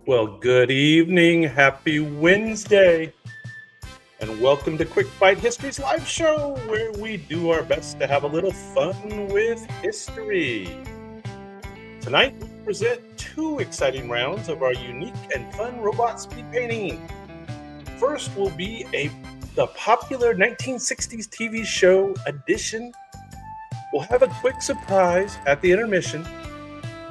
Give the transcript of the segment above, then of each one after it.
Well, good evening. Happy Wednesday. And welcome to Quick Bite History's live show, where we do our best to have a little fun with history. Tonight, we present two exciting rounds of our unique and fun robot speed painting. First will be the popular 1960s TV show edition. We'll have a quick surprise at the intermission.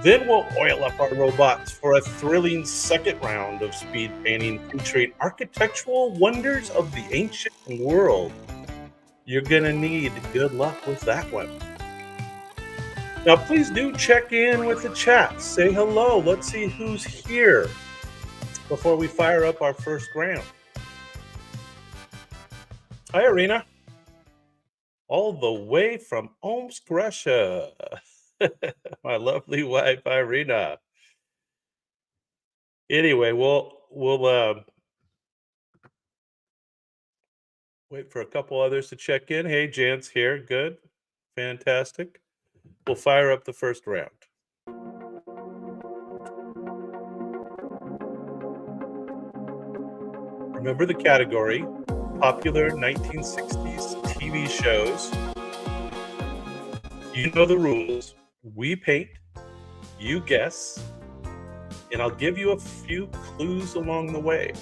Then we'll oil up our robots for a thrilling second round of speed painting featuring architectural wonders of the ancient world. You're going to need good luck with that one. Now, please do check in with the chat. Say hello. Let's see who's here before we fire up our first round. Hi, Arena. All the way from Omsk, Russia. My lovely wife, Irina. Anyway, we'll wait for a couple others to check in. Hey, Jan's here. Good. Fantastic. We'll fire up the first round. Remember the category, popular 1960s TV shows. You know the rules. We paint, you guess, and I'll give you a few clues along the way.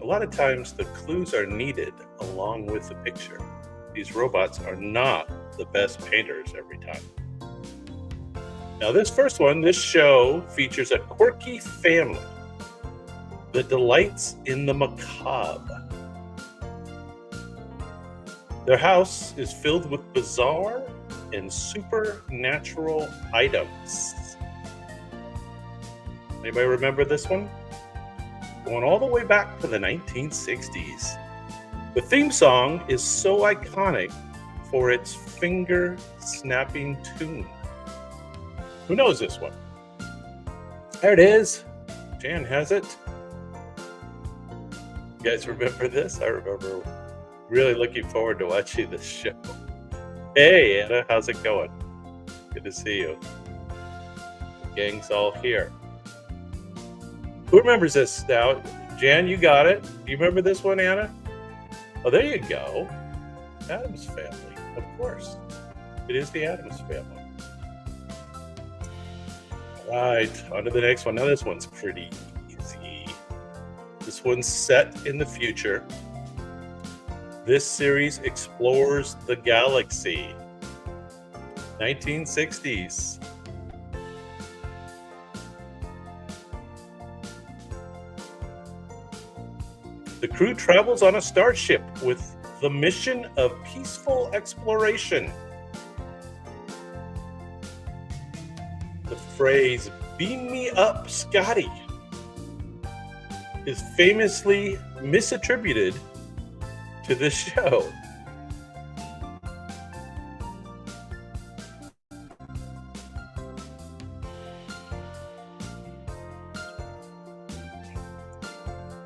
A lot of times the clues are needed along with the picture. These robots are not the best painters every time. Now this show features a quirky family that delights in the macabre. Their house is filled with bizarre and supernatural items. Anybody remember this one? Going all the way back to the 1960s. The theme song is so iconic for its finger-snapping tune. Who knows this one? There it is. Jan has it. You guys remember this? I remember really looking forward to watching this show. Hey, Anna, how's it going? Good to see you. The gang's all here. Who remembers this now? Jan, you got it. Do you remember this one, Anna? Oh, there you go. Addams Family, of course. It is the Addams Family. All right, on to the next one. Now this one's pretty easy. This one's set in the future. This series explores the galaxy. 1960s. The crew travels on a starship with the mission of peaceful exploration. The phrase, "Beam me up, Scotty," is famously misattributed to this show.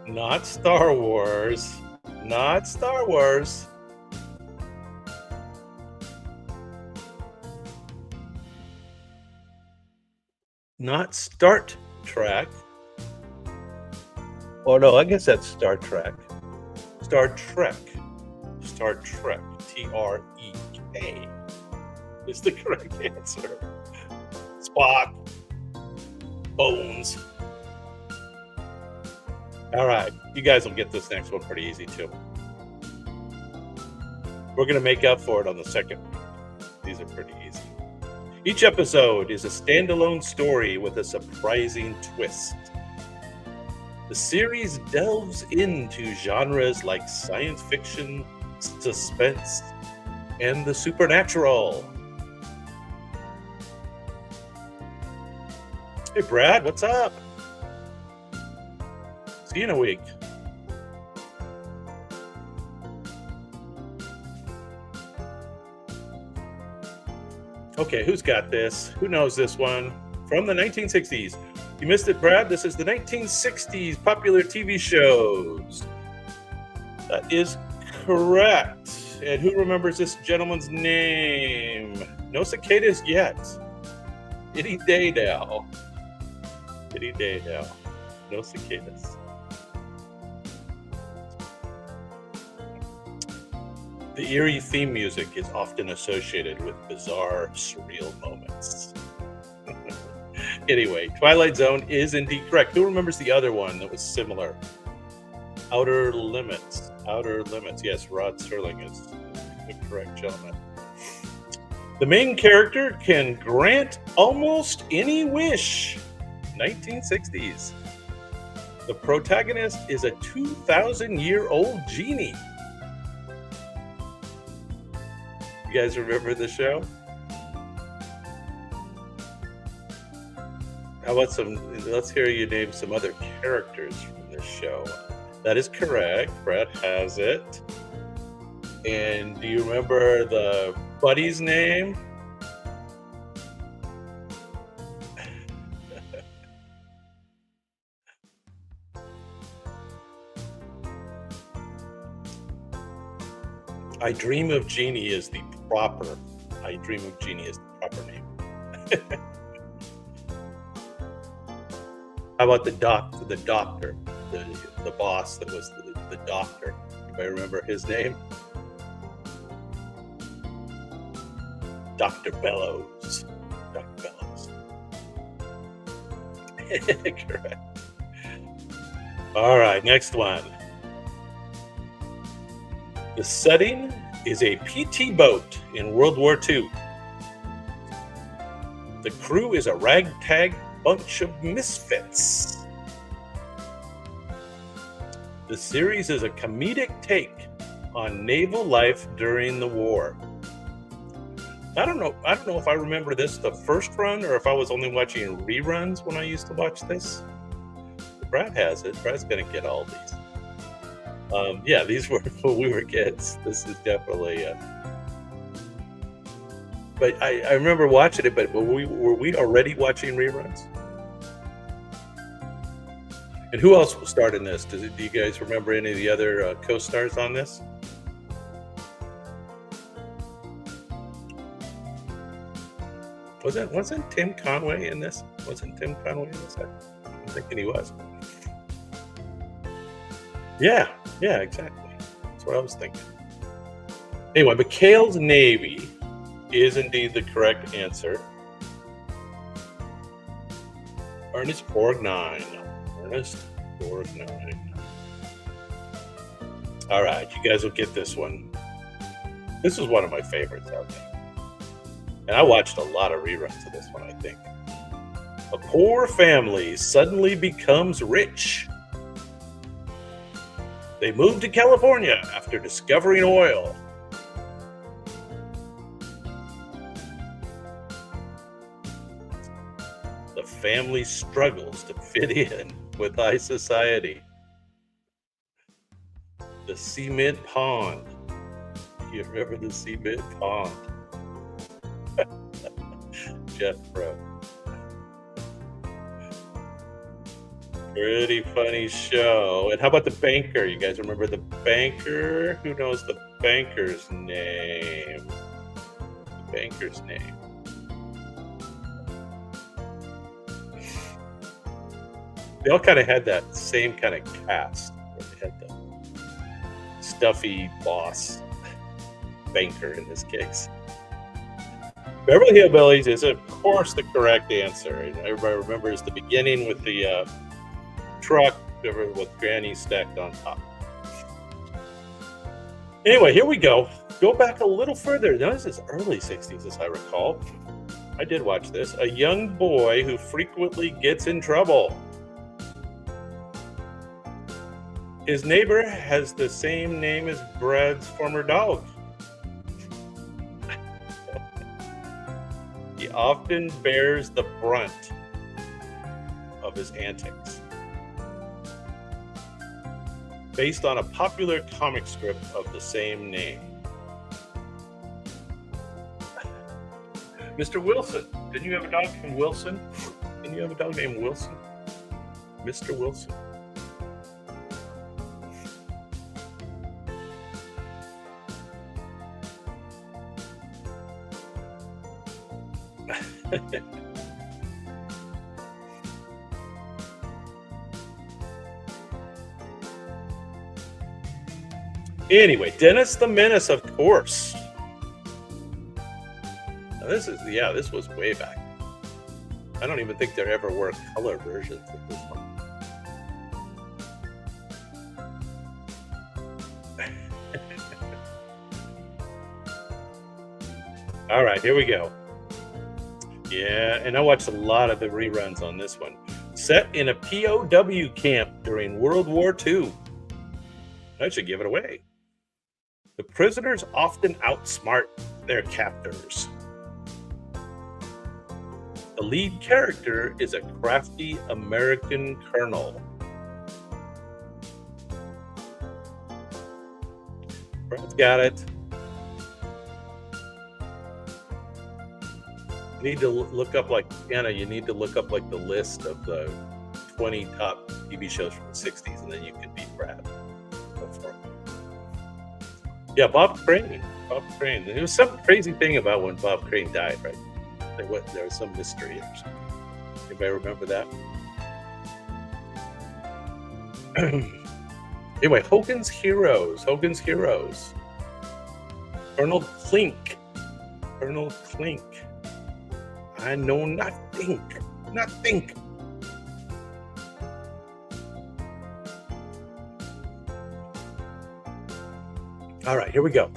Not Star Wars. Not Star Wars. Not Star Trek. Oh no, I guess that's Star Trek. Star Trek. Star Trek. Trek is the correct answer. Spock. Bones. All right, you guys will get this next one pretty easy too. We're going to make up for it on the second one. These are pretty easy. Each episode is a standalone story with a surprising twist. The series delves into genres like science fiction, suspense, and the supernatural. Hey Brad, what's up? See you in a week. Okay, who's got this? Who knows this one? From the 1960s. You missed it, Brad. This is the 1960s popular TV shows. That is correct. And who remembers this gentleman's name? No cicadas yet. Any day now. Any day now. No cicadas. The eerie theme music is often associated with bizarre, surreal moments. Anyway, Twilight Zone is indeed correct. Who remembers the other one that was similar? Outer Limits. Outer Limits. Yes, Rod Serling is the correct gentleman. The main character can grant almost any wish. 1960s. The protagonist is a 2,000-year-old genie. You guys remember the show? How about let's hear you name some other characters from this show. That is correct. Brad has it. And do you remember the buddy's name? I Dream of Jeannie is the proper. I Dream of Jeannie is the proper name. How about the doctor, the boss that was the doctor? Anybody remember his name? Dr. Bellows. Dr. Bellows. Correct. All right, next one. The setting is a PT boat in World War II. The crew is a ragtag bunch of misfits. The series is a comedic take on naval life during the war. I don't know if I remember this the first run or if I was only watching reruns when I used to watch this. Brad has it. Brad's gonna get all these. Yeah, these were when we were kids. This is definitely. But I remember watching it. But were we already watching reruns? And who else starred in this? Do you guys remember any of the other co-stars on this? Wasn't Tim Conway in this? Wasn't Tim Conway in this? I'm thinking he was. Yeah, exactly. That's what I was thinking. Anyway, McHale's Navy is indeed the correct answer. Ernest Borgnine. Ernest Borgnine. All right, you guys will get this one. This is one of my favorites out there. And I watched a lot of reruns of this one, I think. A poor family suddenly becomes rich. They moved to California after discovering oil. The family struggles to fit in with high society. The Cement Pond. You remember the Cement Pond? Jeff Bro. Pretty funny show. And how about the banker? You guys remember the banker? Who knows the banker's name? The banker's name. They all kind of had that same kind of cast. They had the stuffy boss banker in this case. Beverly Hillbillies is, of course, the correct answer. And everybody remembers the beginning with the truck with Granny stacked on top. Anyway, here we go. Go back a little further. Now, this is early 60s, as I recall. I did watch this. A young boy who frequently gets in trouble. His neighbor has the same name as Brad's former dog. He often bears the brunt of his antics. Based on a popular comic strip of the same name. Mr. Wilson. Didn't you have a dog named Wilson? Didn't you have a dog named Wilson? Mr. Wilson. Anyway, Dennis the Menace, of course. Now this was way back. I don't even think there ever were color versions of this one. All right, here we go. Yeah, and I watched a lot of the reruns on this one. Set in a POW camp during World War II. I should give it away. The prisoners often outsmart their captors. The lead character is a crafty American colonel. Brad's got it. You need to look up, like, Anna, you need to look up like the list of the 20 top TV shows from the 60s, and then you can beat Brad. Go for it. Yeah, Bob Crane. Bob Crane. There was some crazy thing about when Bob Crane died, right? There was some mystery or something. Anybody remember that? Anyway, Hogan's Heroes. Hogan's Heroes. Colonel Klink. Colonel Klink. I know nothing. Nothing. All right, here we go.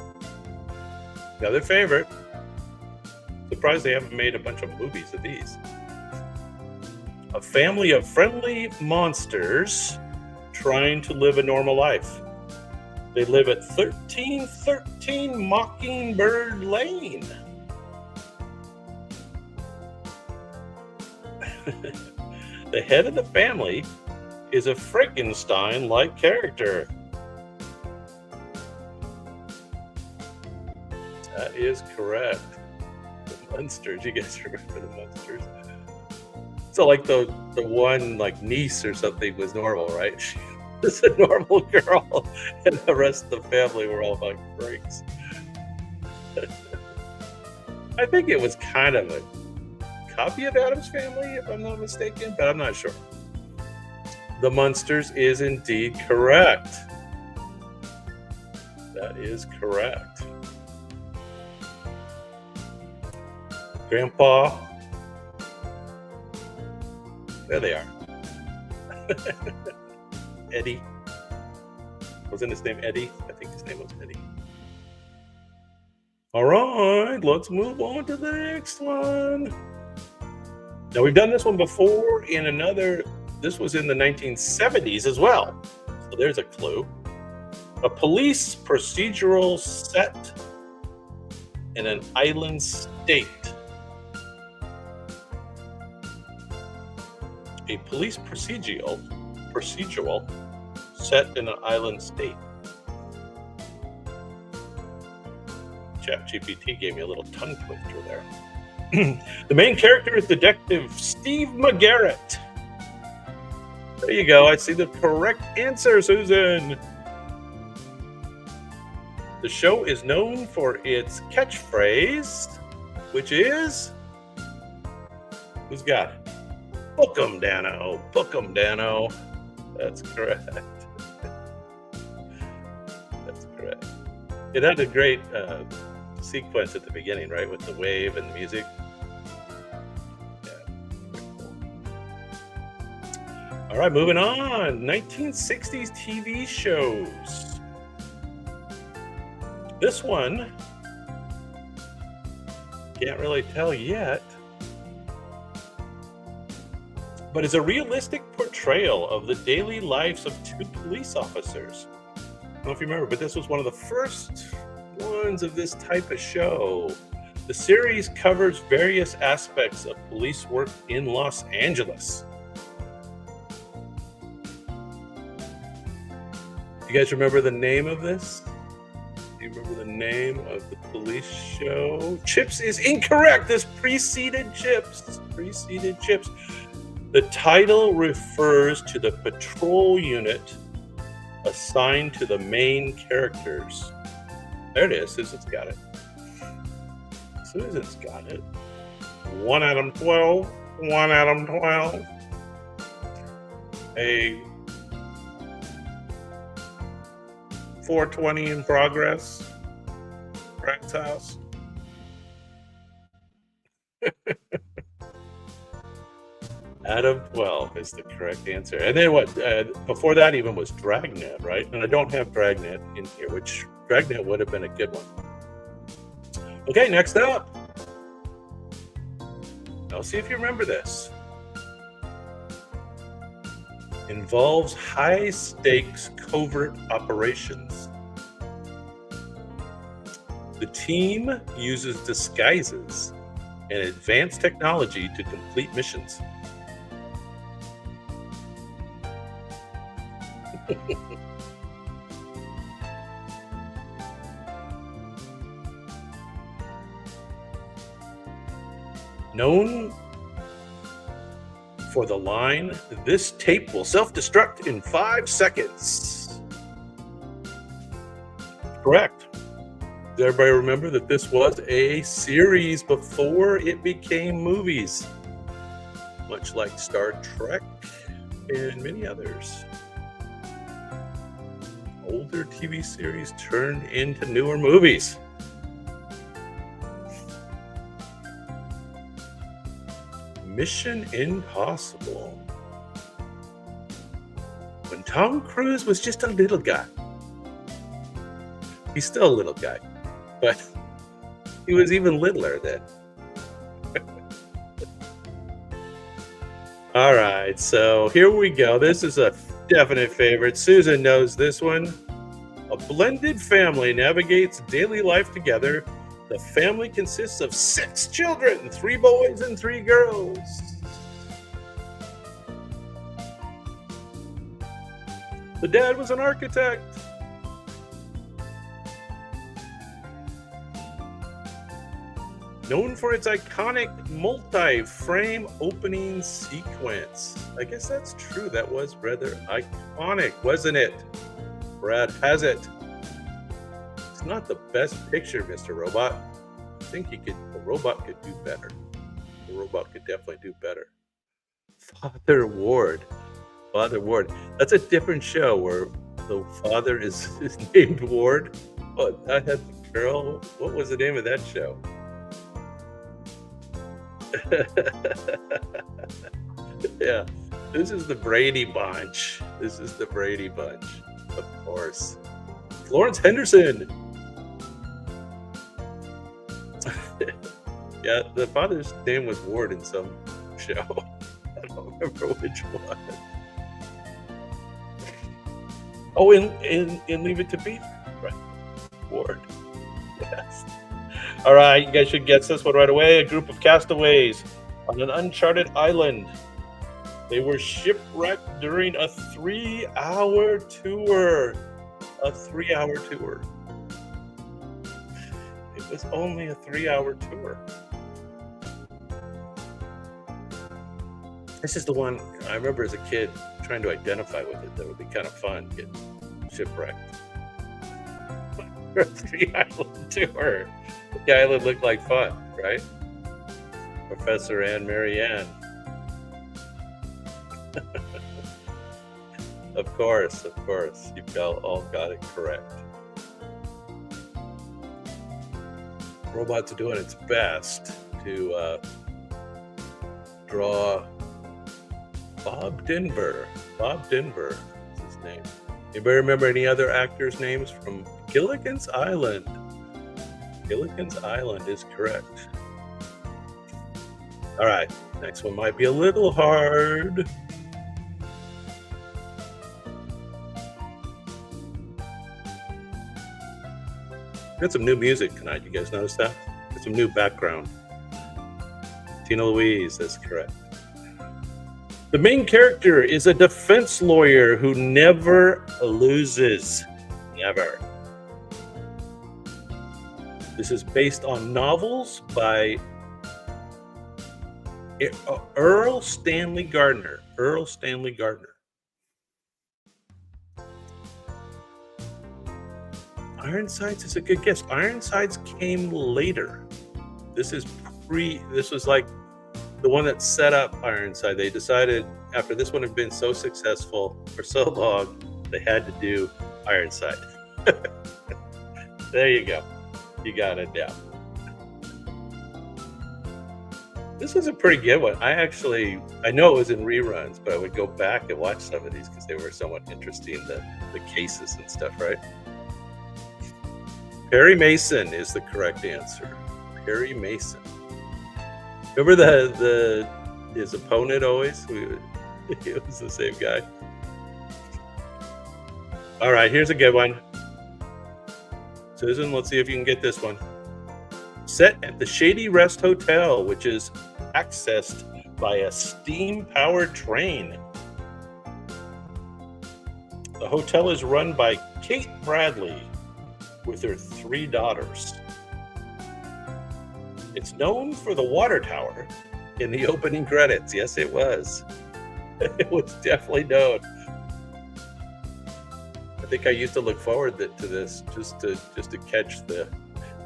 Another favorite. Surprised they haven't made a bunch of movies of these. A family of friendly monsters trying to live a normal life. They live at 1313 Mockingbird Lane. The head of the family is a Frankenstein-like character. That is correct. The Munsters. You guys remember the Munsters? So, like, the one, like, niece or something was normal, right? She was a normal girl, and the rest of the family were all like freaks. I think it was kind of a copy of Addams Family, if I'm not mistaken, but I'm not sure. The Munsters is indeed correct. That is correct. Grandpa. There they are. Eddie. Wasn't his name Eddie? I think his name was Eddie. All right, let's move on to the next one. Now, we've done this one before in another, this was in the 1970s as well. So there's a clue. A police procedural set in an island state. A police procedural set in an island state. ChatGPT gave me a little tongue twister there. The main character is Detective Steve McGarrett. There you go. I see the correct answer, Susan. The show is known for its catchphrase, which is, who's got it? Book 'em, Dano. Book 'em, Dano. That's correct. That's correct. It had a great sequence at the beginning, right, with the wave and the music. Yeah, cool. All right, moving on. 1960s TV shows. This one, can't really tell yet, but is a realistic portrayal of the daily lives of two police officers. I don't know if you remember, but this was one of the first ones of this type of show. The series covers various aspects of police work in Los Angeles. You guys remember the name of this? Do you remember the name of the police show? Chips is incorrect. This preceded Chips. Preceded Chips. The title refers to the patrol unit assigned to the main characters. There it is. Susan's got it. Susan's got it. 1 out of 12. 1 out of 12. A 420 in progress. Frank's house. Out of 12 is the correct answer. And then what? Before that even was Dragnet, right? And I don't have Dragnet in here, which Dragnet would have been a good one. Okay, next up. Now see if you remember this. Involves high stakes covert operations. The team uses disguises and advanced technology to complete missions. Known for the line, "This tape will self-destruct in 5 seconds." Correct. Does everybody remember that this was a series before it became movies? Much like Star Trek and many others. Older TV series turned into newer movies. Mission Impossible. When Tom Cruise was just a little guy. He's still a little guy, but he was even littler then. All right, so here we go. This is a definite favorite. Susan knows this one. A blended family navigates daily life together. The family consists of 6 children, 3 boys and 3 girls. The dad was an architect. Known for its iconic multi-frame opening sequence. I guess that's true. That was rather iconic, wasn't it? Brad has it. It's not the best picture, Mr. Robot. I think a robot could do better. The robot could definitely do better. Father Ward. Father Ward. That's a different show where the father is named Ward. But I had the girl. What was the name of that show? Yeah, this is the Brady Bunch. This is the Brady Bunch, of course. Florence Henderson. Yeah, the father's name was Ward in some show. I don't remember which one. Oh, in Leave It to Beaver, right? Ward. Yes. All right, you guys should guess this one right away. A group of castaways on an uncharted island. They were shipwrecked during a 3-hour tour. A 3-hour tour. It was only a 3-hour tour. This is the one I remember as a kid trying to identify with it. That would be kind of fun, getting shipwrecked. A 3-island tour. The island looked like fun, right? Professor Anne Marianne. Of course. You've all got it correct. Robot's doing its best to draw Bob Denver. Bob Denver is his name. Anybody remember any other actors' names from Gilligan's Island? Gilligan's Island is correct. All right, next one might be a little hard. Got some new music tonight. You guys notice that? Got some new background. Tina Louise, that's correct. The main character is a defense lawyer who never loses. Never. This is based on novels by Earl Stanley Gardner. Earl Stanley Gardner. Ironsides is a good guess. Ironsides came later. This was like the one that set up Ironside. They decided after this one had been so successful for so long, they had to do Ironside. There you go. You got it down. This was a pretty good one. I know it was in reruns, but I would go back and watch some of these because they were somewhat interesting, the cases and stuff, right? Perry Mason is the correct answer. Perry Mason. Remember his opponent always? It was the same guy. All right, here's a good one. Susan, let's see if you can get this one. Set at the Shady Rest Hotel, which is accessed by a steam-powered train. The hotel is run by Kate Bradley with her 3 daughters. It's known for the water tower in the opening credits. Yes, it was. It was definitely known. I think I used to look forward to this just to catch the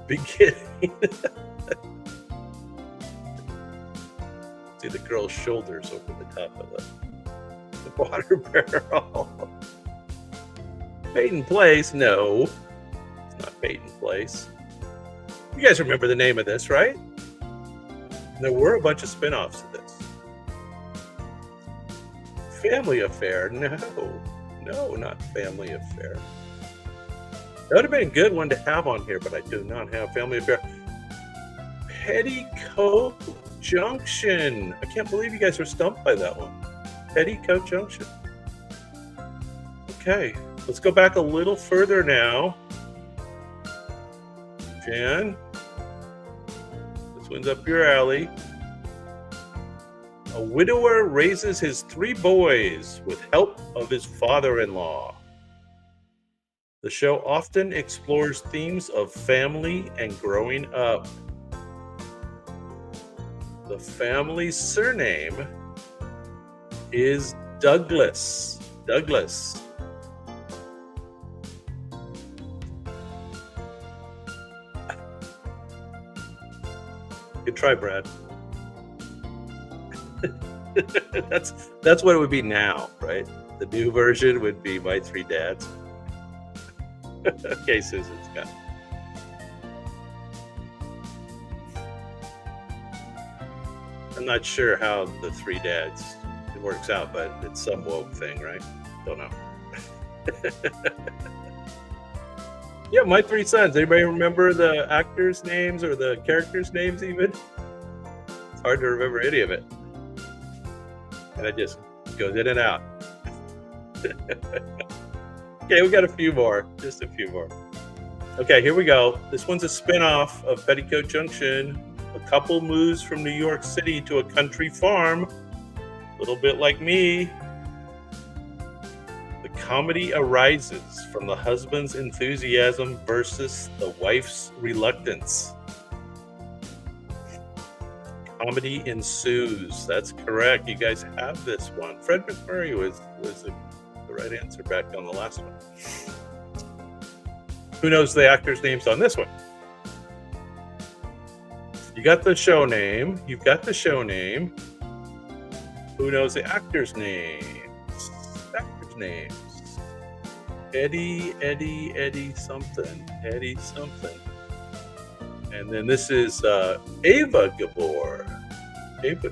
beginning. See the girl's shoulders over the top of the water barrel. Peyton Place? No, it's not Peyton Place. You guys remember the name of this, right? There were a bunch of spin-offs of this. Family Affair? No, not Family Affair. That would have been a good one to have on here, but I do not have Family Affair. Petticoat Junction. I can't believe you guys were stumped by that one. Petticoat Junction. Okay, let's go back a little further now. Jan, this one's up your alley. A widower raises his 3 boys with help of his father-in-law. The show often explores themes of family and growing up. The family's surname is Douglas. Douglas. Good try, Brad. That's what it would be now, right? The new version would be My 3 Dads. Okay, Susan's got it. I'm not sure how the 3 dads it works out, but it's some woke thing, right? Don't know. Yeah, My 3 Sons. Anybody remember the actors' names or the characters' names even? It's hard to remember any of it. And it just goes in and out. Okay, we got a few more. Just a few more. Okay, here we go. This one's a spin-off of Petticoat Junction. A couple moves from New York City to a country farm. A little bit like me. The comedy arises from the husband's enthusiasm versus the wife's reluctance. Comedy ensues. That's correct. You guys have this one. Fred MacMurray was the right answer back on the last one. Who knows the actors' names on this one? You got the show name. You've got the show name. Who knows the actors' names? Actors' names. Eddie something. Eddie something. And then this is Ava Gabor.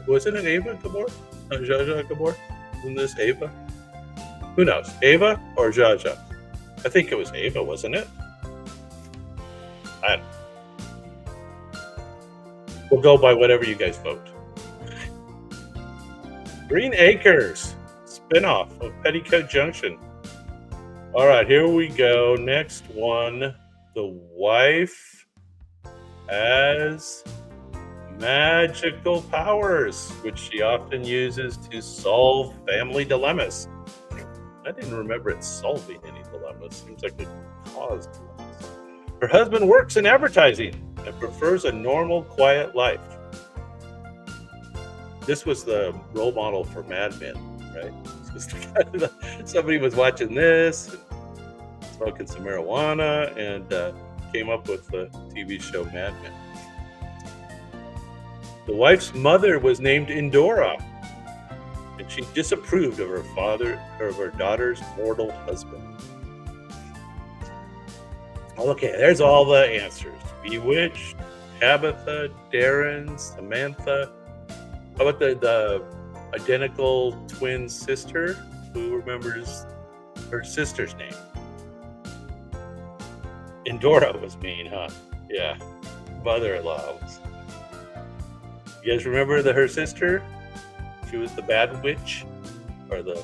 Wasn't it Ava Gabor? Zsa Zsa Gabor? Isn't this Ava? Who knows? Ava or Zsa Zsa? I think it was Ava, wasn't it? I don't know. We'll go by whatever you guys vote. Green Acres, spinoff of Petticoat Junction. All right, here we go. Next one. The wife has magical powers, which she often uses to solve family dilemmas. I didn't remember it solving any dilemmas. Seems like it caused dilemmas. Her husband works in advertising and prefers a normal, quiet life. This was the role model for Mad Men, right? Somebody was watching this, smoking some marijuana, and came up with the TV show Mad Men. The wife's mother was named Indora, and she disapproved of her daughter's mortal husband. Okay, there's all the answers. Bewitched, Tabitha, Darren, Samantha. How about the identical twin sister? Who remembers her sister's name? Endora was mean, huh? Yeah. Mother-in-law was. You guys remember her sister? She was the bad witch, or the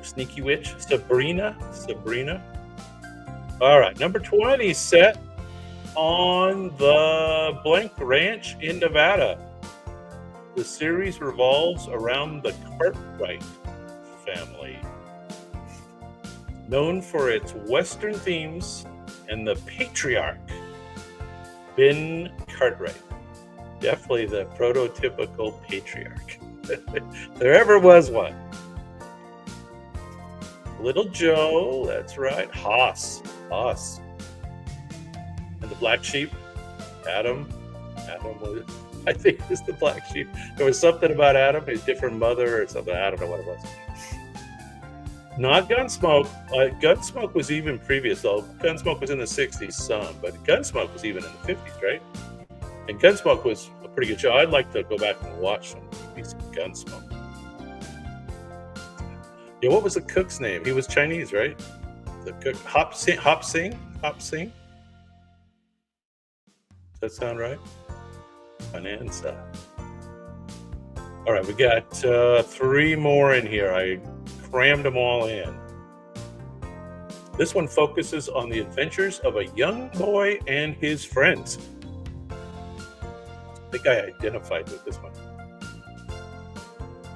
sneaky witch, Sabrina. All right, number 20, set on the blank ranch in Nevada. The series revolves around the Cartwright family, known for its Western themes and the patriarch, Ben Cartwright. Definitely the prototypical patriarch. There ever was one. Little Joe, that's right. Hoss. And the black sheep, Adam. Adam was, I think, was the black sheep. There was something about Adam, his different mother or something. I don't know what it was. Not Gunsmoke. Gunsmoke was even previous, though. Gunsmoke was in the 60s some, but Gunsmoke was even in the 50s, right? And Gunsmoke was a pretty good show. I'd like to go back and watch some piece of Gunsmoke. Yeah, what was the cook's name? He was Chinese, right? The cook, Hop Sing? Does that sound right? Bonanza. All right, we got 3 more in here. I crammed them all in. This one focuses on the adventures of a young boy and his friends. I think I identified with this one.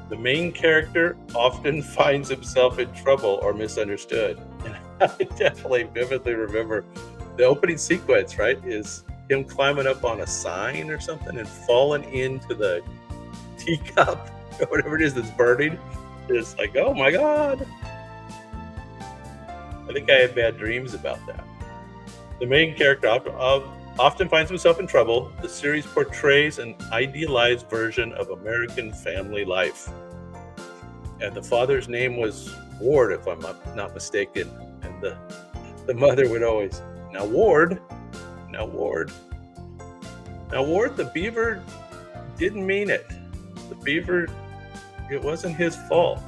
The main character often finds himself in trouble or misunderstood. And I definitely vividly remember the opening sequence, right, is him climbing up on a sign or something and falling into the teacup or whatever it is that's burning. It's like, oh my God. I think I had bad dreams about that. The main character often finds himself in trouble. The series portrays an idealized version of American family life. And the father's name was Ward, if I'm not mistaken. And the mother would always, now Ward, the beaver didn't mean it. The beaver, it wasn't his fault.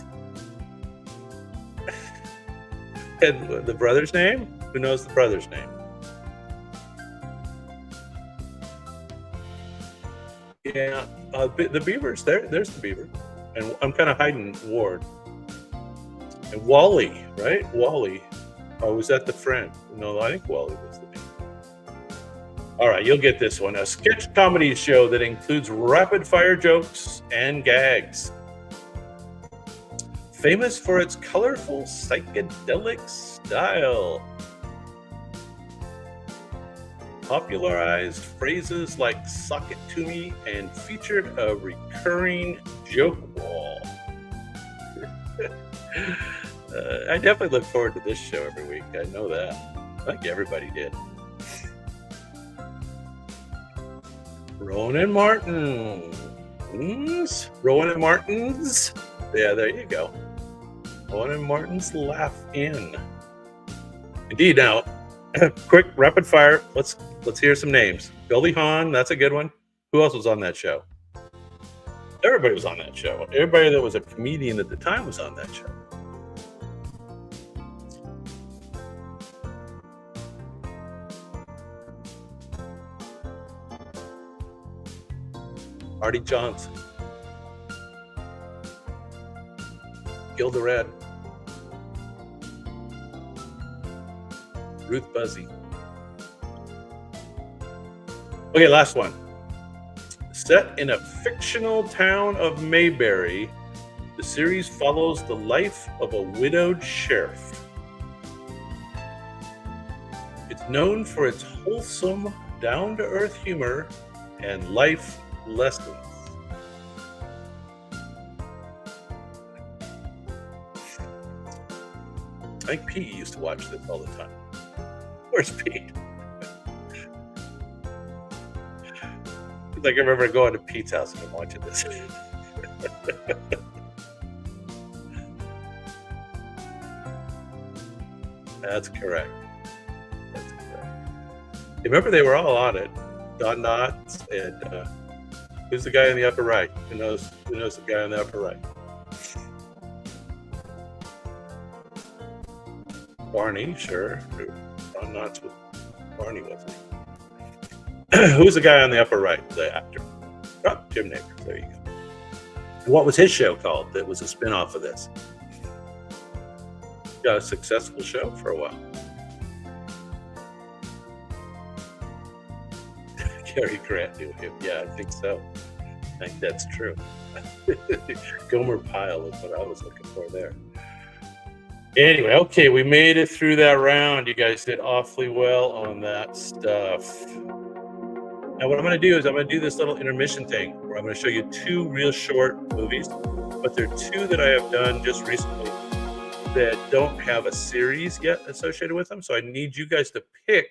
And the brother's name? Who knows the brother's name? Yeah, the beavers, there's the beaver. And I'm kind of hiding Ward. And Wally, right? Wally. Oh, was that the friend? No, I think Wally was the name. All right, you'll get this one. A sketch comedy show that includes rapid-fire jokes and gags. Famous for its colorful psychedelic style. Popularized phrases like "sock it to me" and featured a recurring joke wall. I definitely look forward to this show every week. I know that. I think everybody did. Rowan and Martin's. Yeah, there you go. Rowan and Martin's Laugh In. Indeed. Now, quick rapid fire. Let's hear some names. Goldie Hawn, that's a good one. Who else was on that show? Everybody was on that show. Everybody that was a comedian at the time was on that show. Artie Johnson. Gilda Red. Ruth Buzzy. Okay, last one. Set in a fictional town of Mayberry, the series follows the life of a widowed sheriff. It's known for its wholesome, down-to-earth humor and life lessons. I think Pete used to watch this all the time. Where's Pete? Like I remember going to Pete's house and watching this. That's correct. That's correct. Remember, they were all on it. Don Knotts and who's the guy in the upper right? Who knows the guy in the upper right? Barney, sure. Don Knotts was Barney, wasn't he? Who's the guy on the upper right? The actor. Oh, Jim Nabors. There you go. What was his show called that was a spin-off of this? Got a successful show for a while. Cary Grant knew him. Yeah, I think so. I think that's true. Gomer Pyle is what I was looking for there. Anyway, okay, we made it through that round. You guys did awfully well on that stuff. Now, what I'm going to do is I'm going to do this little intermission thing where I'm going to show you two real short movies, but they're two that I have done just recently that don't have a series yet associated with them. So I need you guys to pick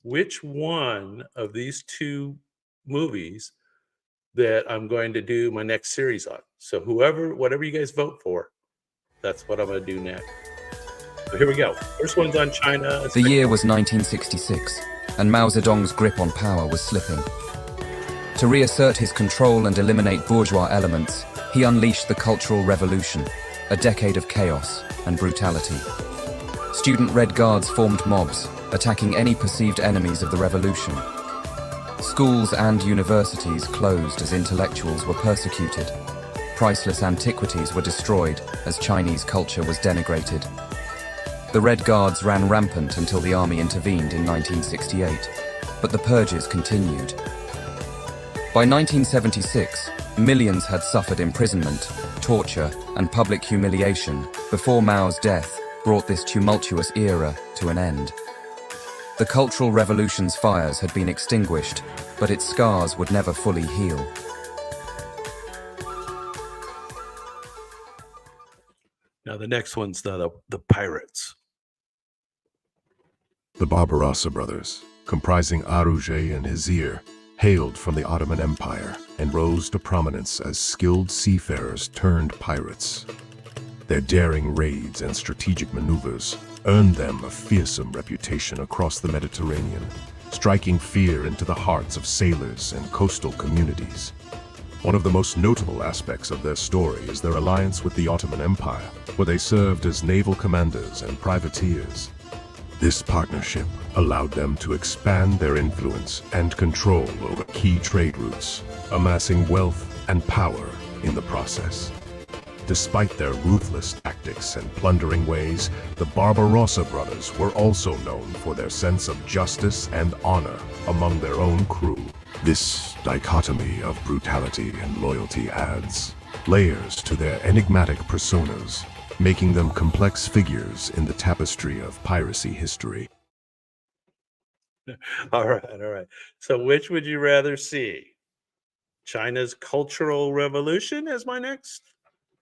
which one of these two movies that I'm going to do my next series on. So whatever you guys vote for, that's what I'm going to do next. So here we go. First one's on China. The year was 1966, and Mao Zedong's grip on power was slipping. To reassert his control and eliminate bourgeois elements, he unleashed the Cultural Revolution, a decade of chaos and brutality. Student Red Guards formed mobs, attacking any perceived enemies of the revolution. Schools and universities closed as intellectuals were persecuted. Priceless antiquities were destroyed as Chinese culture was denigrated. The Red Guards ran rampant until the army intervened in 1968, but the purges continued. By 1976, millions had suffered imprisonment, torture, and public humiliation before Mao's death brought this tumultuous era to an end. The Cultural Revolution's fires had been extinguished, but its scars would never fully heal. Now the next one's the Pirates. The Barbarossa brothers, comprising Arouget and Hizir, hailed from the Ottoman Empire and rose to prominence as skilled seafarers turned pirates. Their daring raids and strategic maneuvers earned them a fearsome reputation across the Mediterranean, striking fear into the hearts of sailors and coastal communities. One of the most notable aspects of their story is their alliance with the Ottoman Empire, where they served as naval commanders and privateers. This partnership allowed them to expand their influence and control over key trade routes, amassing wealth and power in the process. Despite their ruthless tactics and plundering ways, the Barbarossa brothers were also known for their sense of justice and honor among their own crew. This dichotomy of brutality and loyalty adds layers to their enigmatic personas, making them complex figures in the tapestry of piracy history. All right. So which would you rather see? China's Cultural Revolution as my next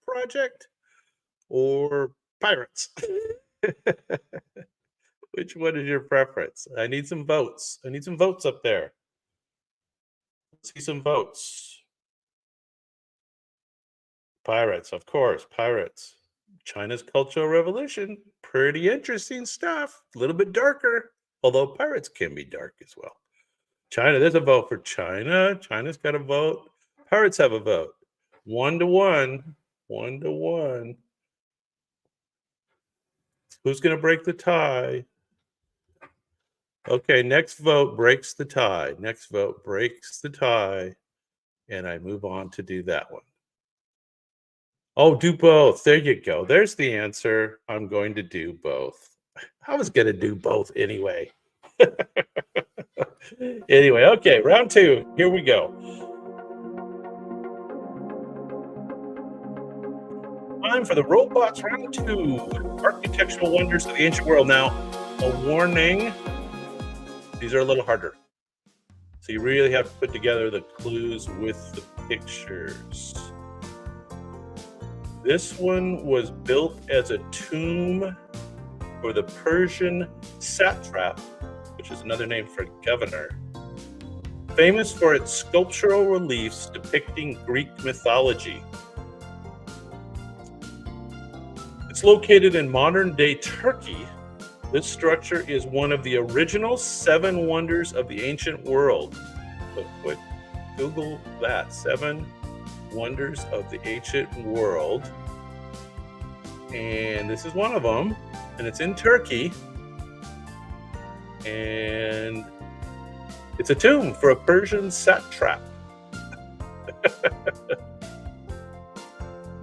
project, or Pirates? Which one is your preference? I need some votes. I need some votes up there. Let's see some votes. Pirates, of course, Pirates. China's Cultural Revolution, pretty interesting stuff. A little bit darker, although Pirates can be dark as well. China, there's a vote for China. China's got a vote. Pirates have a vote. 1-1. 1-1. Who's going to break the tie? Okay, next vote breaks the tie. Next vote breaks the tie. And I move on to do that one. Oh, do both. There you go. There's the answer. I'm going to do both. I was going to do both anyway. Anyway, okay, round two. Here we go. Time for the robots round two. Architectural wonders of the ancient world. Now, a warning. These are a little harder. So you really have to put together the clues with the pictures. This one was built as a tomb for the Persian satrap, which is another name for governor, famous for its sculptural reliefs depicting Greek mythology. It's located in modern-day Turkey This structure is one of the original 7 wonders of the ancient world. So quick Google that, 7 wonders of the ancient world. And this is one of them, and it's in Turkey. And it's a tomb for a Persian satrap.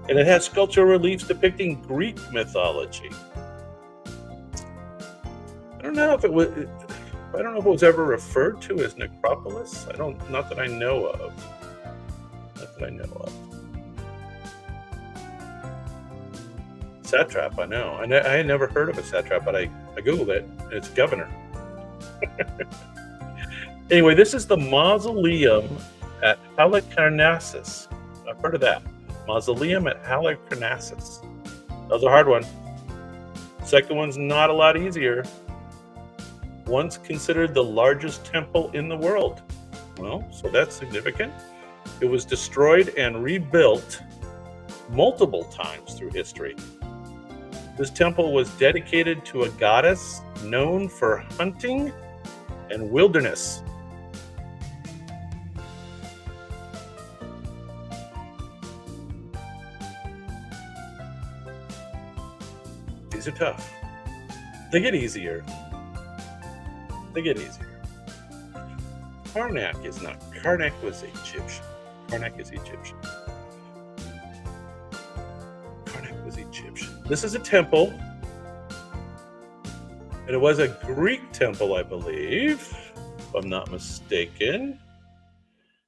And it has sculptural reliefs depicting Greek mythology. I don't know if it was ever referred to as necropolis. Not that I know of. Satrap, I know. I had never heard of a satrap, but I Googled it, and it's governor. Anyway, this is the mausoleum at Halicarnassus. I've heard of that. Mausoleum at Halicarnassus. That was a hard one. Second one's not a lot easier. Once considered the largest temple in the world. Well, so that's significant. It was destroyed and rebuilt multiple times through history. This temple was dedicated to a goddess known for hunting and wilderness. These are tough. They get easier. Karnak is not. Karnak was Egyptian. Karnak was Egyptian. This is a temple. And it was a Greek temple, I believe, if I'm not mistaken.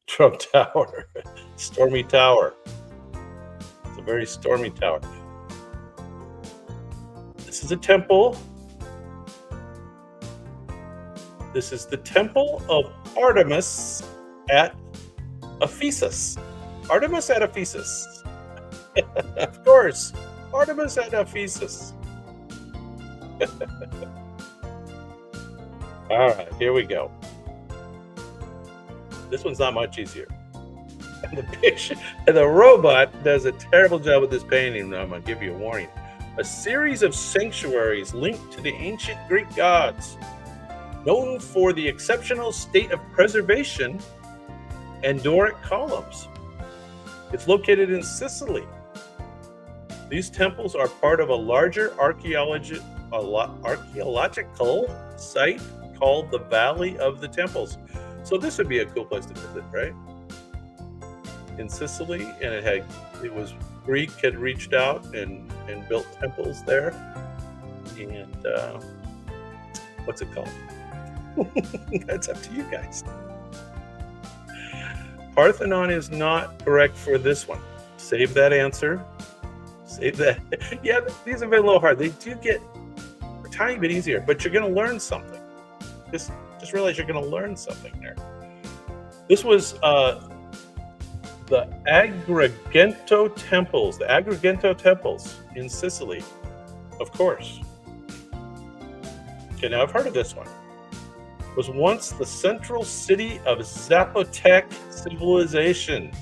Trump Tower. Stormy Tower. It's a very stormy tower. This is a temple. This is the Temple of Artemis at Ephesus. Artemis at Ephesus. Of course. Artemis at Ephesus. All right, here we go. This one's not much easier. And the picture, and the robot does a terrible job with this painting. I'm going to give you a warning. A series of sanctuaries linked to the ancient Greek gods, known for the exceptional state of preservation and Doric columns. It's located in Sicily. These temples are part of a larger archaeological site called the Valley of the Temples. So this would be a cool place to visit, right? In Sicily, and it was Greek had reached out and built temples there. And what's it called? That's up to you guys. Parthenon is not correct for this one. Save that answer. Save that. Yeah, these have been a little hard. They do get a tiny bit easier, but you're going to learn something. Just realize you're going to learn something there. This was the Agrigento temples. The Agrigento temples in Sicily, of course. Okay, now I've heard of this one. Was once the central city of Zapotec civilization.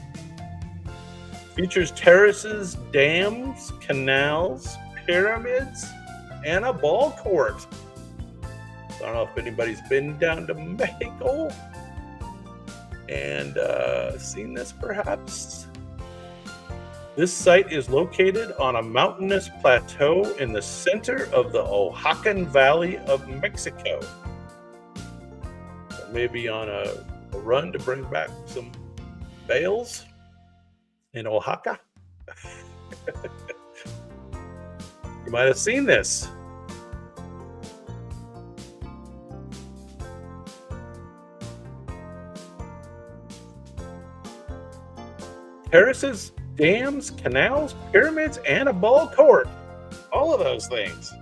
Features terraces, dams, canals, pyramids, and a ball court. I don't know if anybody's been down to Mexico and seen this perhaps. This site is located on a mountainous plateau in the center of the Oaxacan Valley of Mexico. Maybe on a run to bring back some bales in Oaxaca. You might have seen this. Terraces, dams, canals, pyramids, and a ball court. All of those things.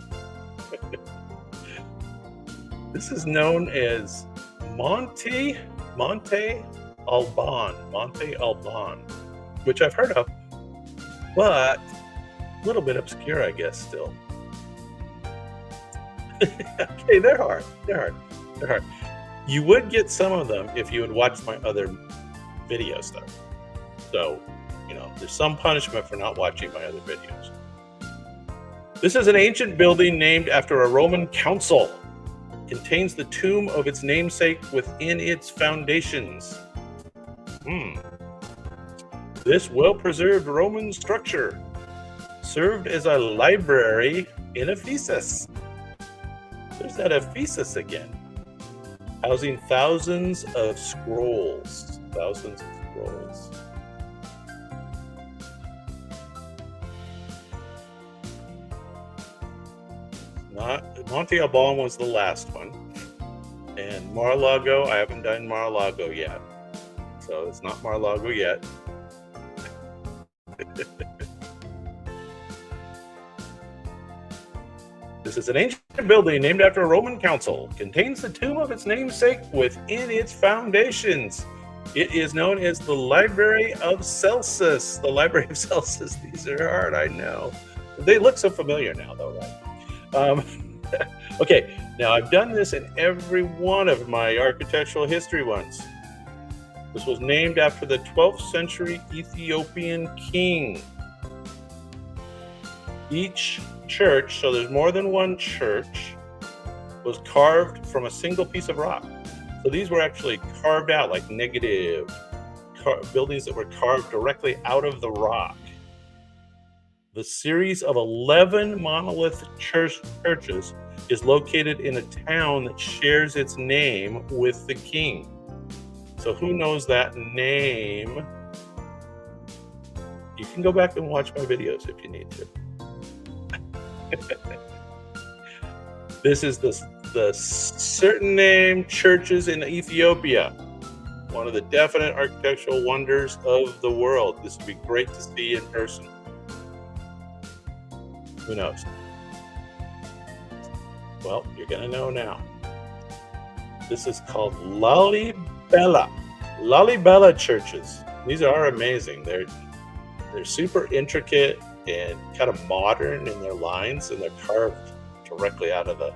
This is known as Monte Alban, which I've heard of, but a little bit obscure, I guess, still. Okay, they're hard. You would get some of them if you would watch my other videos, though. So, there's some punishment for not watching my other videos. This is an ancient building named after a Roman consul. It contains the tomb of its namesake within its foundations. This well-preserved Roman structure served as a library in Ephesus. There's that Ephesus again. Housing thousands of scrolls. Thousands of scrolls. Monte Alban was the last one. And Mar-a-Lago, I haven't done Mar-a-Lago yet. So it's not Mar-a-Lago yet. This is an ancient building named after a Roman consul. Contains the tomb of its namesake within its foundations. It is known as the Library of Celsus. The Library of Celsus. These are hard, I know. They look so familiar now, though, right? Okay, now I've done this in every one of my architectural history ones. This was named after the 12th century Ethiopian king. Each church, so there's more than one church, was carved from a single piece of rock. So these were actually carved out like negative buildings that were carved directly out of the rock. The series of 11 monolith churches is located in a town that shares its name with the king. So who knows that name? You can go back and watch my videos if you need to. This is the certain name churches in Ethiopia. One of the definite architectural wonders of the world. This would be great to see in person. Who knows? Well, you're going to know now. This is called Lalibela. Lalibela churches. These are amazing. They're super intricate and kind of modern in their lines, and they're carved directly out of the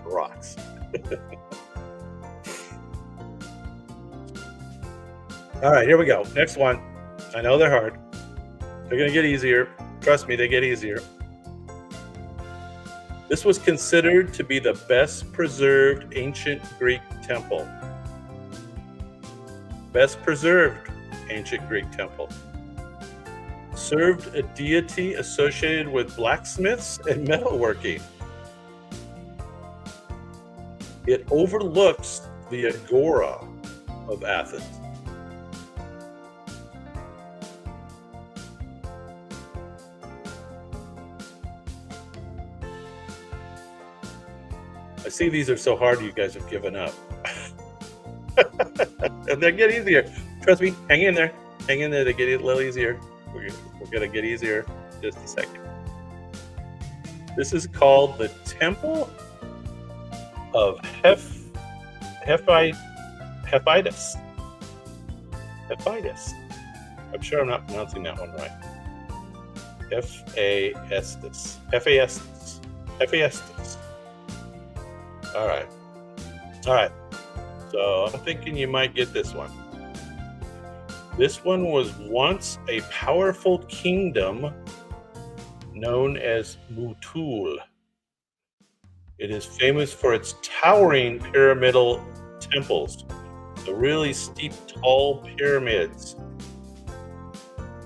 rocks. All right, here we go. Next one. I know they're hard. They're going to get easier. Trust me, they get easier. This was considered to be the best preserved ancient Greek temple. Best preserved ancient Greek temple. Served a deity associated with blacksmiths and metalworking. It overlooks the Agora of Athens. I see these are so hard you guys have given up. And they get easier. Trust me, hang in there. Hang in there, they get a little easier. We're going to get easier in just a second. This is called the Temple of Hephaestus. Hephaestus. I'm sure I'm not pronouncing that one right. Hephaestus. Hephaestus. Hephaestus. All right. All right. So I'm thinking you might get this one. This one was once a powerful kingdom known as Mutul. It is famous for its towering pyramidal temples, the really steep, tall pyramids.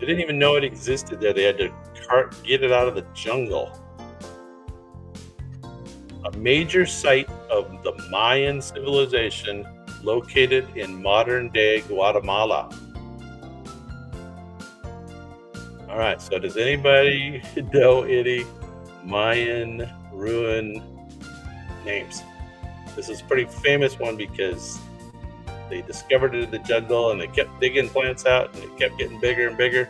They didn't even know it existed there. They had to get it out of the jungle. A major site of the Mayan civilization located in modern-day Guatemala. All right, so does anybody know any Mayan ruin names? This is a pretty famous one because they discovered it in the jungle and they kept digging plants out and it kept getting bigger and bigger.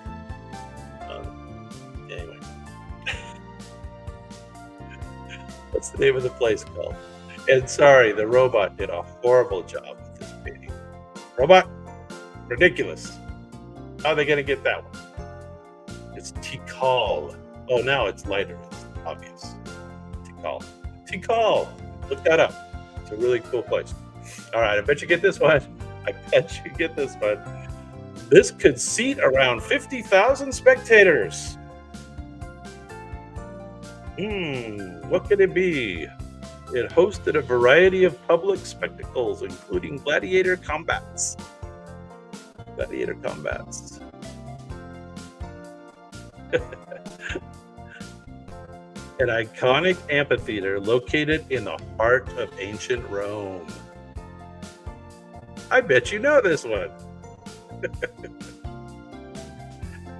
Anyway, what's the name of the place called? And sorry, the robot did a horrible job with this painting. Robot, ridiculous. How are they going to get that one? It's Tikal. Oh, now it's lighter. It's obvious. Tikal. Tikal. Look that up. It's a really cool place. All right, I bet you get this one. I bet you get this one. This could seat around 50,000 spectators. What could it be? It hosted a variety of public spectacles, including gladiator combats. Gladiator combats. An iconic amphitheater located in the heart of ancient Rome. I bet you know this one.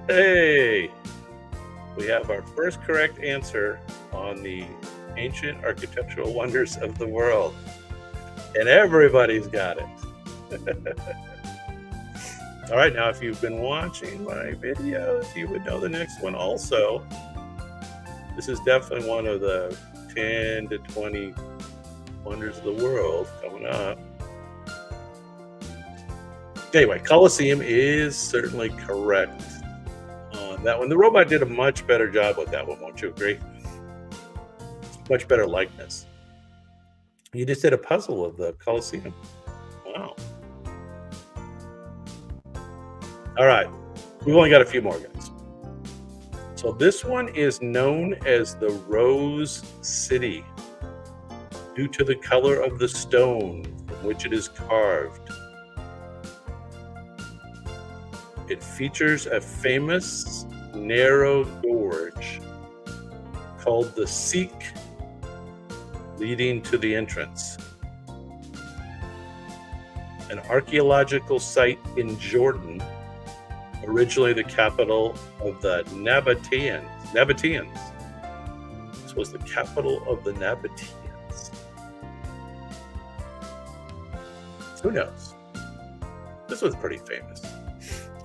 Hey, we have our first correct answer on the ancient architectural wonders of the world. And everybody's got it. All right, now if you've been watching my videos, you would know the next one also. This is definitely one of the 10 to 20 wonders of the world coming up. Anyway, Colosseum is certainly correct on that one. The robot did a much better job with that one, won't you agree? Much better likeness. You just did a puzzle of the Colosseum. Wow. All right, we've only got a few more, guys. So this one is known as the Rose City due to the color of the stone from which it is carved. It features a famous narrow gorge called the Siq, leading to the entrance. An archaeological site in Jordan, originally the capital of the Nabateans. This was the capital of the Nabateans. Who knows? This was pretty famous.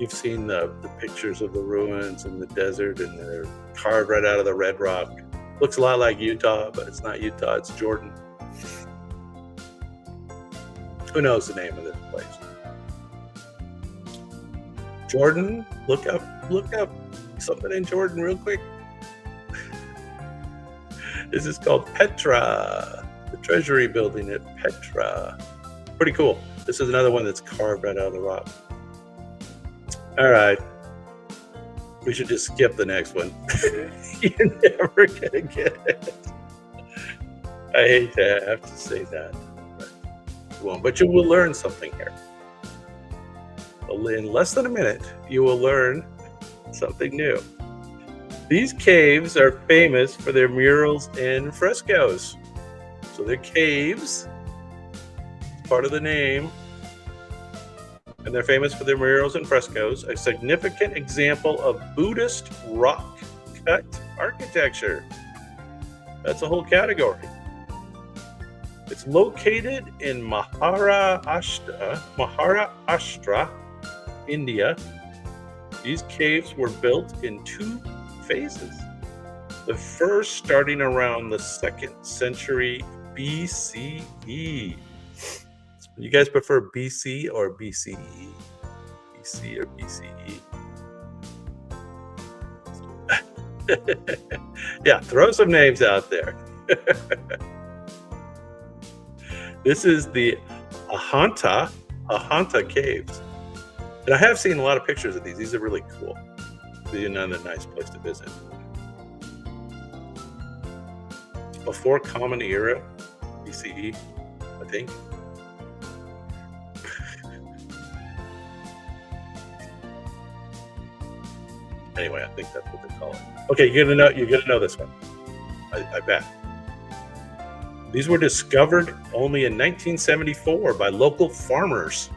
You've seen the pictures of the ruins in the desert, and they're carved right out of the red rock. Looks a lot like Utah, but it's not Utah, it's Jordan. Who knows the name of this place? Jordan, look up something in Jordan real quick. This is called Petra, the Treasury Building at Petra. Pretty cool. This is another one that's carved right out of the rock. All right. We should just skip the next one. You're never gonna get it. I hate to have to say that, but you won't. But you will learn something here. In less than a minute, you will learn something new. These caves are famous for their murals and frescoes. So they're caves, part of the name, and they're famous for their murals and frescoes, a significant example of Buddhist rock-cut architecture. That's a whole category. It's located in Maharashtra, India. These caves were built in 2 phases. The first starting around the 2nd century BCE. You guys prefer BC or BCE? BC or BCE? Yeah, throw some names out there. This is the Ajanta Caves. And I have seen a lot of pictures of these. These are really cool. These are another nice place to visit. Before Common Era, BCE, I think. Anyway, I think that's what they call it. Okay, you're gonna know this one. I bet. These were discovered only in 1974 by local farmers.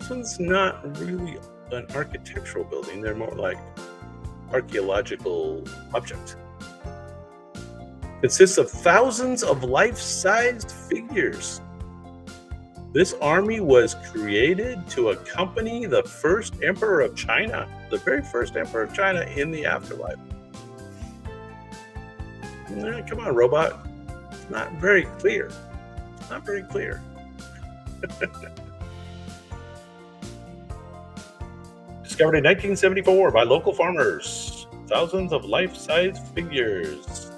This one's not really an architectural building. They're more like archaeological objects. Consists of thousands of life-sized figures. This army was created to accompany the first emperor of China, the very first emperor of China in the afterlife. Come on, robot. It's not very clear. It's not very clear. Discovered in 1974 by local farmers. Thousands of life-size figures.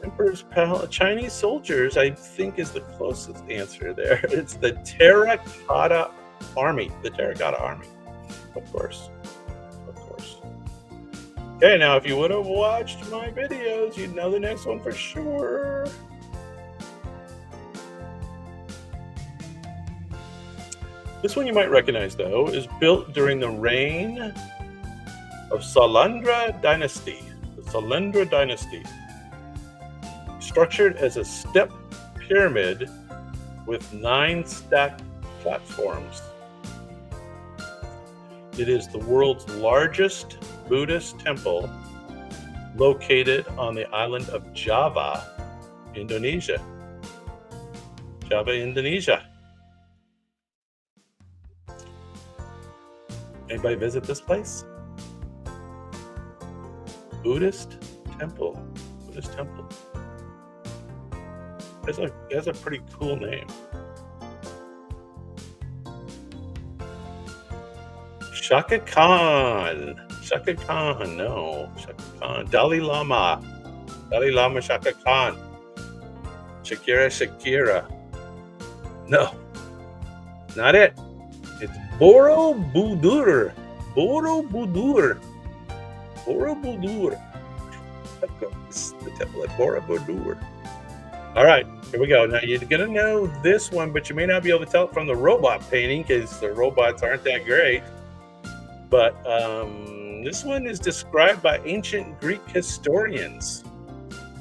Emperor's Palace. Chinese soldiers, I think, is the closest answer there. It's the Terracotta Army. The Terracotta Army. Of course. Of course. Okay, now if you would have watched my videos, you'd know the next one for sure. This one you might recognize, though, is built during the reign of Salandra Dynasty. The Salandra Dynasty. Structured as a step pyramid with 9 stacked platforms. It is the world's largest Buddhist temple located on the island of Java, Indonesia. Java, Indonesia. Anybody visit this place? Buddhist temple. Buddhist temple. It has a pretty cool name. Shaka Khan. Shaka Khan, no. Shaka Khan. Dalai Lama. Dalai Lama Shaka Khan. Shakira. No. Not it. It's Borobudur. Borobudur. It's the temple at Borobudur. All right, here we go. Now you're going to know this one, but you may not be able to tell it from the robot painting because the robots aren't that great. But this one is described by ancient Greek historians.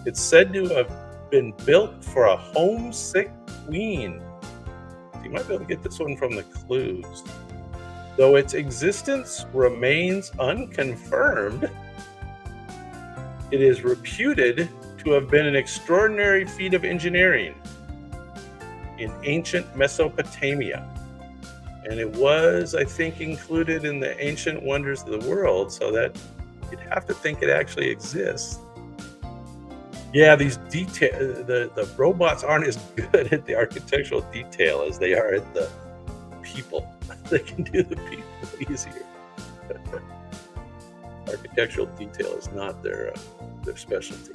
It's said to have been built for a homesick queen. So you might be able to get this one from the clues. Though its existence remains unconfirmed, it is reputed to have been an extraordinary feat of engineering in ancient Mesopotamia. And it was, I think, included in the Ancient Wonders of the World, so that you'd have to think it actually exists. Yeah, these the robots aren't as good at the architectural detail as they are at the people. They can do the people easier. Architectural detail is not their specialty.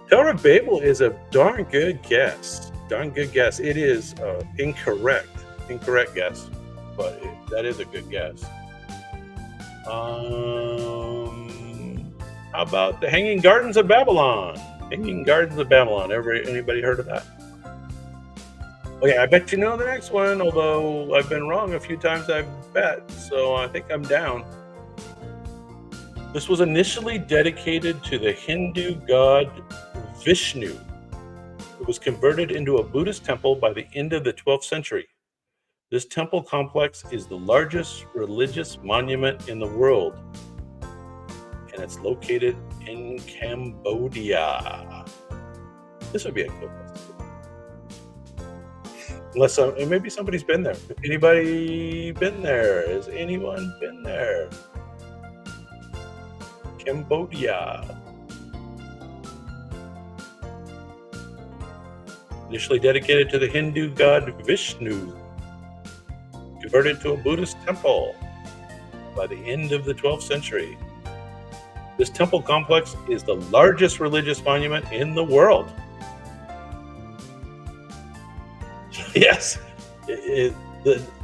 Tower of Babel is a darn good guess. It is incorrect. Incorrect guess, but that is a good guess. How about the Hanging Gardens of Babylon? Hanging Gardens of Babylon. Anybody heard of that? Okay, I bet you know the next one, although I've been wrong a few times, I bet. So I think I'm down. This was initially dedicated to the Hindu god Vishnu. It was converted into a Buddhist temple by the end of the 12th century. This temple complex is the largest religious monument in the world, and it's located in Cambodia. This would be a cool place to go. Unless maybe somebody's been there. Anybody been there? Has anyone been there? Cambodia. Initially dedicated to the Hindu god Vishnu, converted to a Buddhist temple by the end of the 12th century. This temple complex is the largest religious monument in the world. Yes, the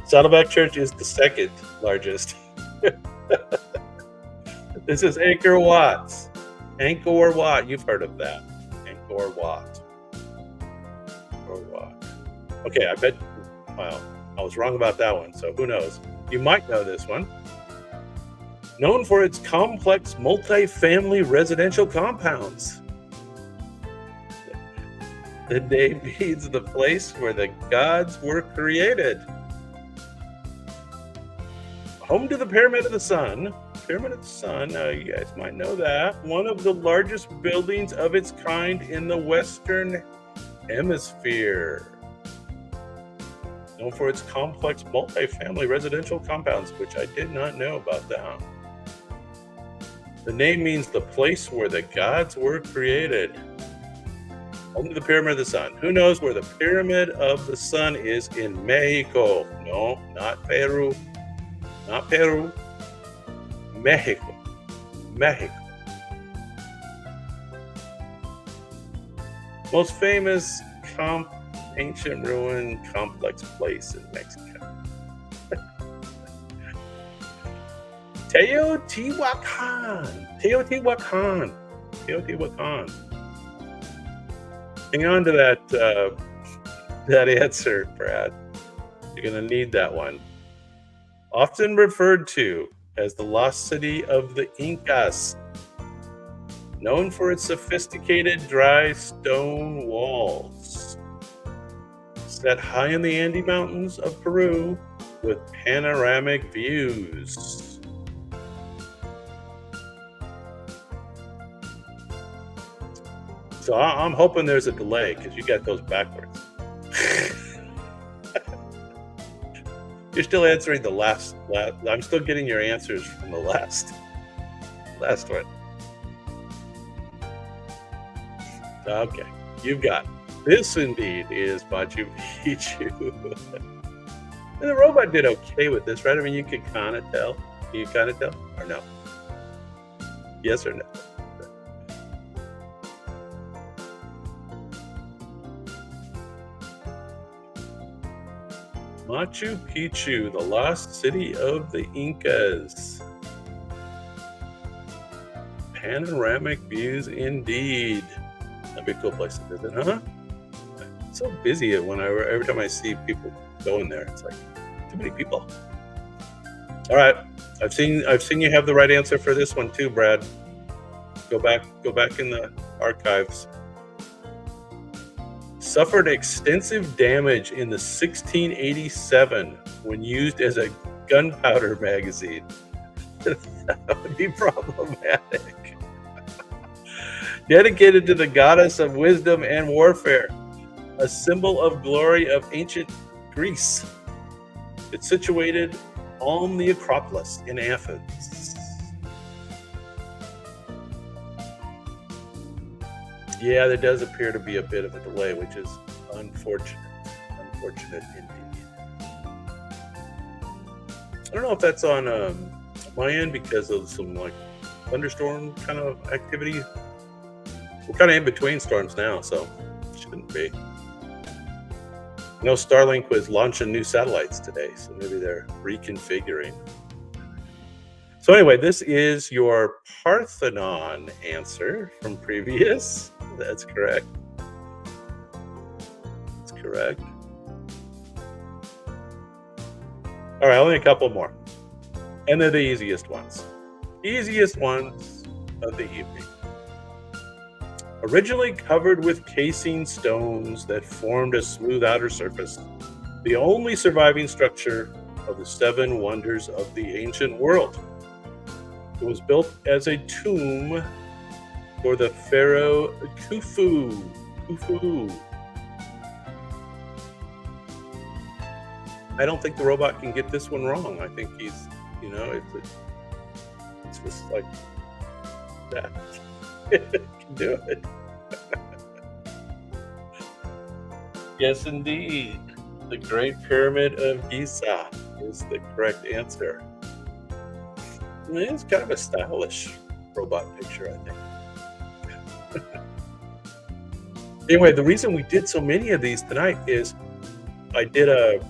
Saddleback Church is the second largest. This is Angkor Wat. Angkor Wat, you've heard of that. Angkor Wat. Angkor Wat. Okay, I bet, well, I was wrong about that one, so who knows? You might know this one. Known for its complex multi-family residential compounds. The name means the place where the gods were created. Home to the Pyramid of the Sun. Pyramid of the Sun, you guys might know that. One of the largest buildings of its kind in the Western Hemisphere. Known for its complex multi-family residential compounds, which I did not know about that. The name means the place where the gods were created. Home to the Pyramid of the Sun. Who knows where the Pyramid of the Sun is in Mexico? No, not Peru. Not Peru. Mexico. Mexico. Most famous ancient ruin complex place in Mexico. Teotihuacan. Teotihuacan. Teotihuacan. Hang on to that answer, Brad. You're going to need that one. Often referred to as the lost city of the Incas, known for its sophisticated dry stone walls, set high in the Andes Mountains of Peru with panoramic views. So I'm hoping there's a delay because you got those backwards. You're still answering the last. I'm still getting your answers from the last one. Okay, you've got it. This indeed is Machu Picchu. And the robot did okay with this, right? I mean, you could kind of tell. Can you kind of tell or no? Yes or no? Machu Picchu, the lost city of the Incas. Panoramic views indeed. That'd be a cool place to visit, huh? It's so busy every time I see people going there. It's like too many people. All right, I've seen you have the right answer for this one too, Brad. Go back in the archives. Suffered extensive damage in the 1687 when used as a gunpowder magazine. That would be problematic. Dedicated to the goddess of wisdom and warfare, a symbol of glory of ancient Greece. It's situated on the Acropolis in Athens. Yeah, there does appear to be a bit of a delay, which is unfortunate. Unfortunate indeed. I don't know if that's on my end because of some like thunderstorm kind of activity. We're kind of in between storms now, so it shouldn't be. I know Starlink was launching new satellites today, so maybe they're reconfiguring. So anyway, this is your Parthenon answer from previous. That's correct. That's correct. All right, only a couple more. And they're the easiest ones. Easiest ones of the evening. Originally covered with casing stones that formed a smooth outer surface, the only surviving structure of the 7 wonders of the ancient world. It was built as a tomb for the pharaoh Khufu. I don't think the robot can get this one wrong. I think he's, it's just like that. Can do it. Yes, indeed. The Great Pyramid of Giza is the correct answer. I mean, it's kind of a stylish robot picture, I think. Anyway, the reason we did so many of these tonight is I did a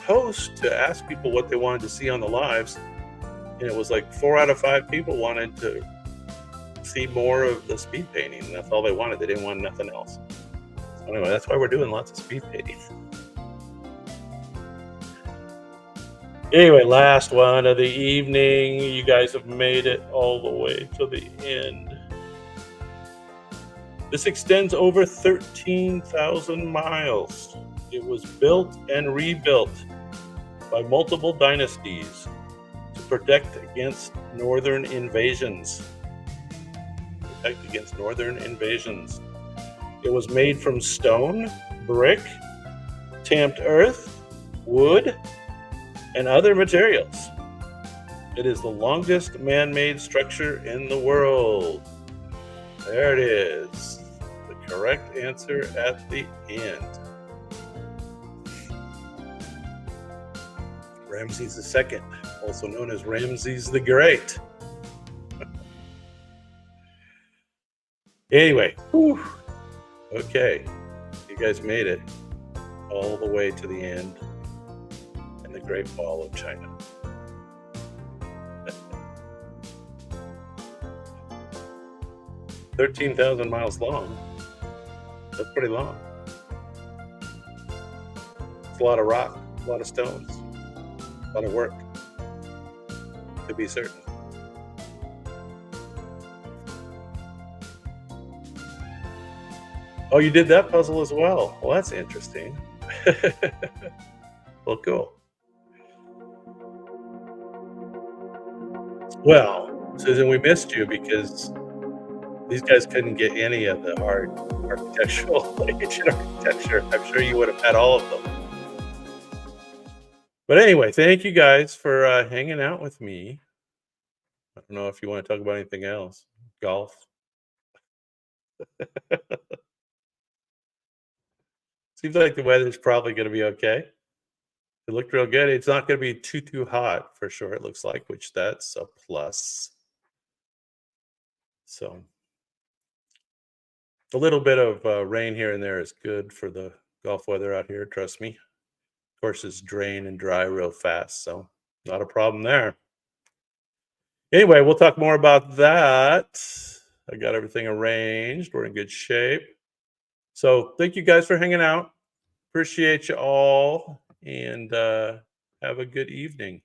post to ask people what they wanted to see on the lives, and it was like 4 out of 5 people wanted to see more of the speed painting, and that's all they wanted. They didn't want nothing else. So anyway, that's why we're doing lots of speed painting. Anyway, last one of the evening. You guys have made it all the way to the end. This extends over 13,000 miles. It was built and rebuilt by multiple dynasties to protect against northern invasions. It was made from stone, brick, tamped earth, wood, and other materials. It is the longest man-made structure in the world. There it is. The correct answer at the end. Ramses II, also known as Ramses the Great. Anyway, whew. Okay, you guys made it all the way to the end in the Great Wall of China. 13,000 miles long. That's pretty long. It's a lot of rock, a lot of stones, a lot of work, to be certain. Oh, you did that puzzle as well. Well, that's interesting. Well, cool. Well, Susan, we missed you because these guys couldn't get any of the hard architectural ancient architecture. I'm sure you would have had all of them. But anyway, thank you guys for hanging out with me. I don't know if you want to talk about anything else. Golf. Seems like the weather's probably going to be okay. It looked real good. It's not going to be too hot for sure, it looks like, which that's a plus. So a little bit of rain here and there is good for the golf weather out here, trust me. Courses drain and dry real fast, so not a problem there. Anyway, we'll talk more about that. I got everything arranged. We're in good shape. So thank you guys for hanging out. Appreciate you all, and have a good evening.